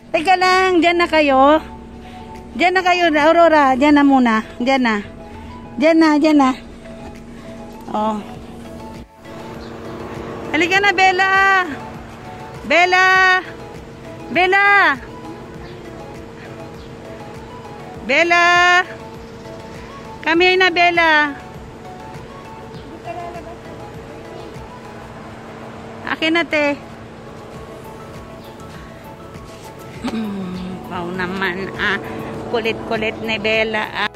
Teka lang, dyan na kayo. Dyan na kayo, Aurora. Dyan na muna. Dyan na. Dyan na, dyan na. Oh. Halika na, Bella. Bella. Bella. Bella. Come here na, Bella. Akin na, te. Wow naman, kulit-kulit ni Bella,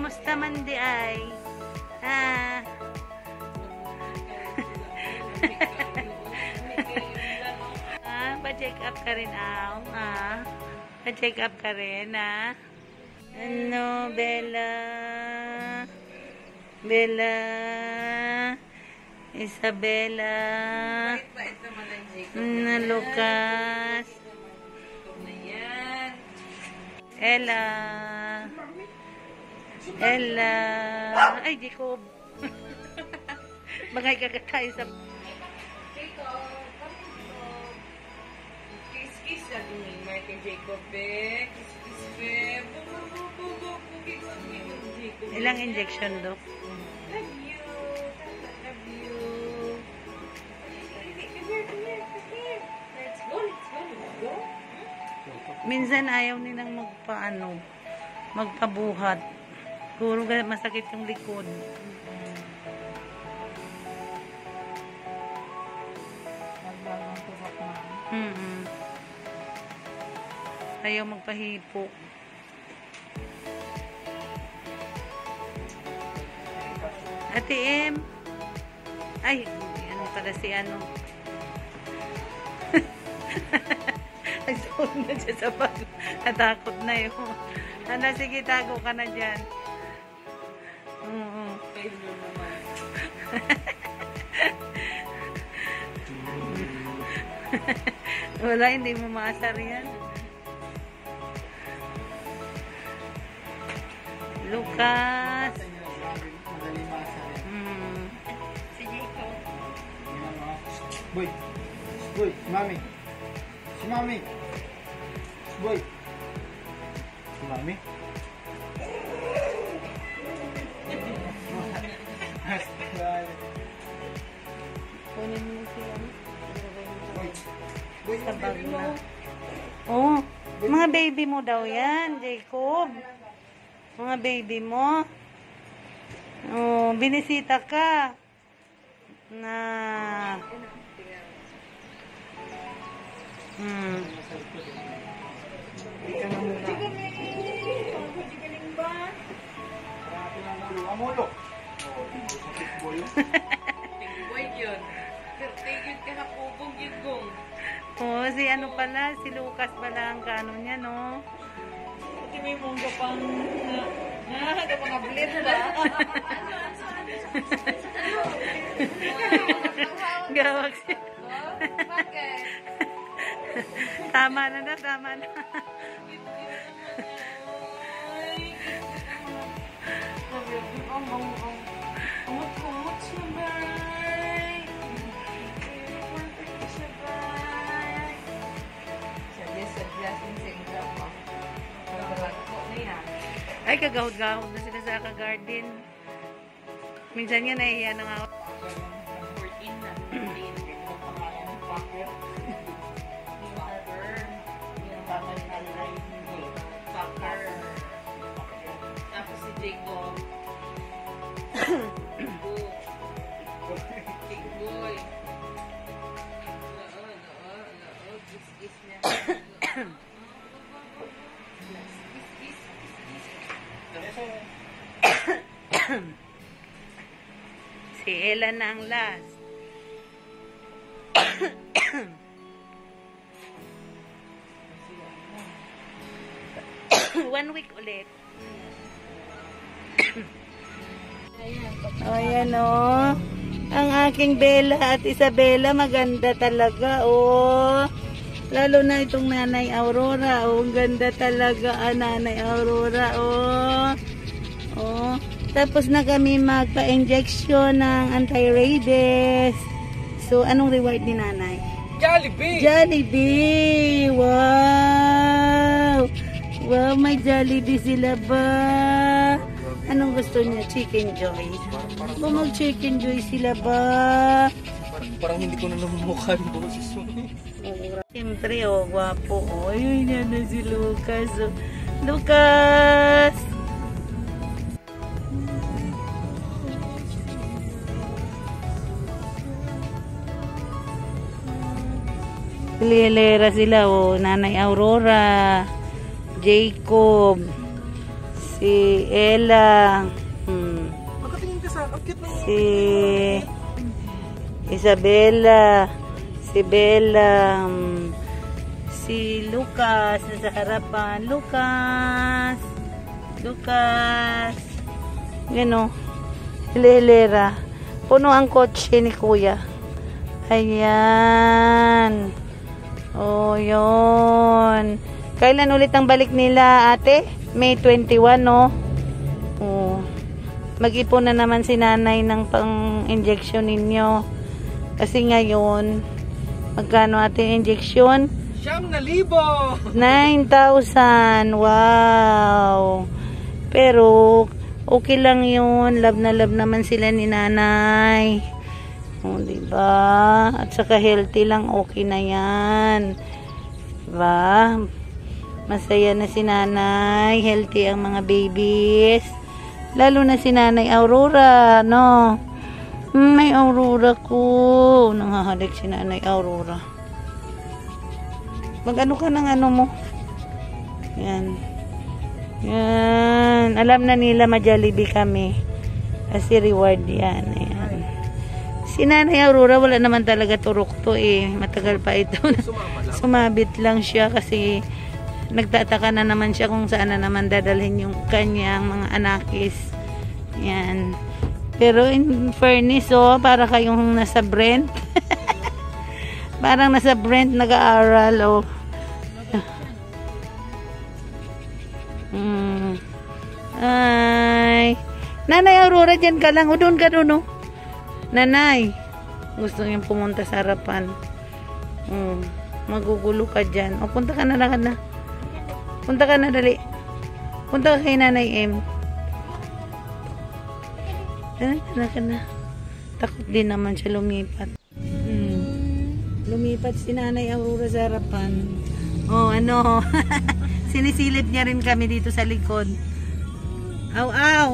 musta man di ay? Pa-check up ka rin, pa-check up ka rin, Ano, Bella? Bella? Isabella? Lucas? Ella? Ella? Ay, Jacob. Bagay kakatay sa... Kiss lagi ni Michael Jacob, Kiss, be. Ilang injection, Dok? Love you. Love you. Come here. Let's go. Minsan ayaw nilang magpaano. magpabuhat. Puro masakit yung likod. Nagbagong tubak na. Ayaw magpahipo. Ate M. Ay, ano pala si ano. Ay, suot na dyan sa bag. Natakot na yun. Ano, sige, tago ka na dyan. Fail mo naman. Wala, hindi mo maasar yan. Lucas. Si Jacob. Boy. Boy, si Mami. Si Mami. Boy. Si Mami. Kunin mo siya. Boy. Boy, Sa bag na. Oh, mga baby mo daw yan, Jacob. Mga baby mo. Oh, binisita ka. Na. Amulo. Oh, boy. Tingboy yun. Tingin ka na kubong yun gong. Oh, si ano pala, si Lucas pala ang kano niya, no? Hindi may mongga pang... Ada mga blit ba? Gawag siya. Bakit? Tama na na, tama na. Kumot siya bay. Siya bay. Sadya sin singka pa. Pagkalagpo na yan. Ay, kagahod-gahod na sila sa ka-garden. Minsan nga nahihiya na nga ako. 14 na. 14. Soccer. Tapos si Jacob. Big boy. Loo. Gis-gis niya. Si Ella na ang last. 1 week ulit. O, ayan o. Ang aking Bella at Isabella, maganda talaga, o. Lalo na itong Nanay Aurora, o. Ang ganda talaga, Nanay Aurora, o. O. Tapos na kami magpa-injection ng anti-rabies. So, anong reward ni Nanay? Jollibee! Jollibee! Wow! Wow, may Jollibee sila ba? Anong gusto niya? Chicken Joy. O mag-Chicken Joy sila ba? Parang hindi ko na namumukha yung boses mo. Siyempre, oh, gwapo. Oh, ayun yan na si Lucas. Oh. Lucas! Lilera sila, oh. Nanay Aurora, Jacob, si Ella, Pagkatingin ka sa akit ng... si Isabella, si Bella, si Lucas na sa harapan. Lucas, gano, Lilera. Puno ang kotse ni Kuya. Ayan. Oh, yun. Kailan ulit ang balik nila, ate? May 21, no? Oh. Mag-ipon na naman si nanay ng pang-injection ninyo. Kasi ngayon, magkano ating injection? 9,000! 9,000. Wow. Pero, okay lang yun. Love na love naman sila ni nanay. O, diba? At saka healthy lang, okay na yan. Diba? Masaya na si nanay. Healthy ang mga babies. Lalo na si nanay Aurora, no? May Aurora ko. Nangahalik si nanay Aurora. Mag-ano ka ng ano mo? Yan. Yan. Alam na nila ma-Jollibee kami. Kasi reward yan. Ayan. Si nanay Aurora, wala naman talaga turok to eh. Matagal pa ito. Sumabit lang siya kasi nagtataka na naman siya kung saan na naman dadalhin yung kanyang mga anakis. Yan. Pero in fairness, oh, para kayong nasa Brent. Parang nasa Brent nag-aaral, oh. Ay. Nanay Aurora, dyan ka lang. O, doon ka doon, oh. Nanay. Gusto niyang pumunta sa harapan. Magugulo ka dyan. O, punta ka na lang na. Punta ka na, dali. Punta ka kay Nanay M. Ka na. Takot din naman siya lumipat. Lumipat si Nanay Aurora sa harapan. Oh, ano. Sinisilip niya rin kami dito sa likod. Aw, aw.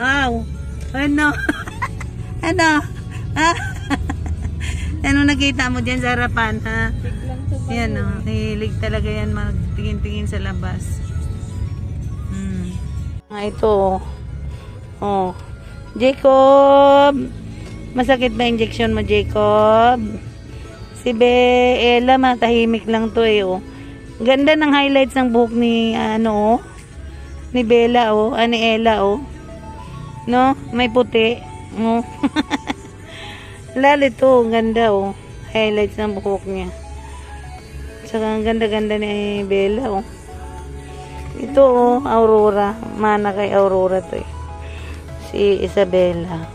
Aw. Ano? Ano? Ha? Ano nakita mo dyan sa harapan, ha? Yan, oh. Hilig talaga yan magtingin-tingin sa labas. Ito, oh. Jacob. Masakit ba injection mo, Jacob? Si Ella, matahimik lang to eh, oh. Ganda ng highlights ng buhok ni, ano, oh. Ni Bella, oh. Ni Ella, oh. No? May puti. Oh. Lalo to, ganda, oh. Highlights ng buhok niya. Saka ang ganda-ganda ni Bella, oh. Ito, oh, Aurora. Mana kay Aurora to, eh. Si Isabella.